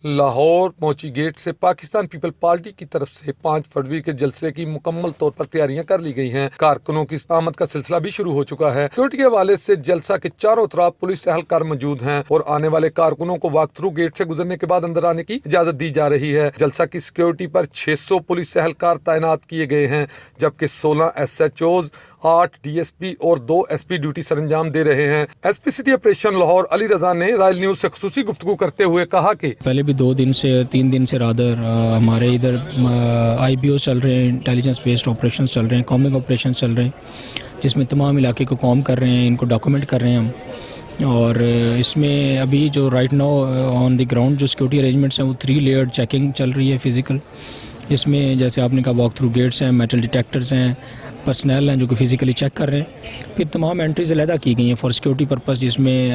لاہور موچی get سے Pakistan people party کی طرف سے 5 فروری کے جلسے کی مکمل طور پر تیاریاں کر لی گئی ہیں۔ کارکنوں کی آمد کا سلسلہ بھی شروع ہو چکا ہے۔ سیکورٹی کے حوالے سے جلسہ کے چاروں طرف پولیس اہلکار موجود ہیں اور آنے والے کارکنوں کو واک تھرو گیٹ سے گزرنے کے بعد اندر آنے کی اجازت دی جا رہی ہے۔ جلسہ کی سیکورٹی پر 600 پولیس اہلکار تعینات کیے گئے ہیں، جبکہ 16 SHOs، 8 DSP اور 2 SP ڈیوٹی سر انجام دے رہے ہیں۔ SP city operation Lahore Ali Raza نے رائل نیوز سے خصوصی گفتگو کرتے ہوئے کہا کہ پہلے بھی 3 دن سے رادر ہمارے ادھر IBO چل رہے ہیں، انٹیلیجنس بیسڈ آپریشنز چل رہے ہیں، کامنگ آپریشنز چل رہے ہیں، جس میں تمام علاقے کو کام کر رہے ہیں، ان کو ڈاکومنٹ کر رہے ہیں ہم۔ اور اس میں ابھی جو right now on the ground جو سیکورٹی ارینجمنٹس ہیں وہ 3 لیئرڈ چیکنگ چل رہی ہے فزیکل۔ اس میں جیسے آپ نے کہا واک تھرو گیٹس ہیں، میٹل ڈیٹیکٹرز ہیں، پرسنل ہیں جو کہ فزیکلی چیک کر رہے ہیں۔ پھر تمام انٹریز علیحدہ کی گئی ہیں فار سیکورٹی پرپز، جس میں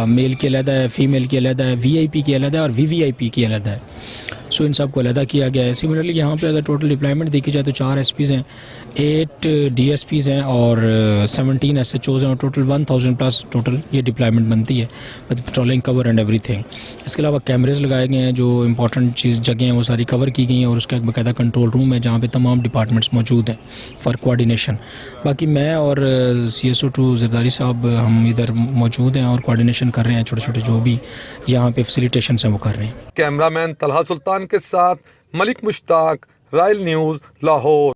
میل کی علیحدہ ہے، فیمیل کی علیحدہ ہے، VIP کی علیحدہ ہے اور VVIP کی علیحدہ ہے۔ سو ان سب کو علیحدہ کیا گیا ہے۔ سملرلی یہاں پہ اگر ٹوٹل ڈپلائمنٹ دیکھی جائے تو 4 SPs ہیں، 8 DSPs ہیں اور 17 SHOs ہیں، اور ٹوٹل 1000 پلس ٹوٹل یہ ڈپلائمنٹ بنتی ہے ود پیٹرولنگ کور اینڈ ایوری تھنگ۔ اس کے علاوہ کیمریز لگائے گئے ہیں، جو امپورٹنٹ جگہیں ہیں وہ ساری کور کی گئی ہیں، اور اس کا ایک باقاعدہ کنٹرول روم ہے جہاں پہ تمام ڈپارٹمنٹس موجود ہیں فار کوآرڈینیشن۔ باقی میں اور CSO2 زرداری صاحب ہم ادھر موجود ہیں اور کوآرڈینیشن کر رہے ہیں، چھوٹے چھوٹے جو بھی یہاں پہ فیسیلیٹیشنس ہیں وہ کر رہے ہیں۔ کیمرہ مین طلحہ سلطان کے ساتھ ملک مشتاق، رائل نیوز لاہور۔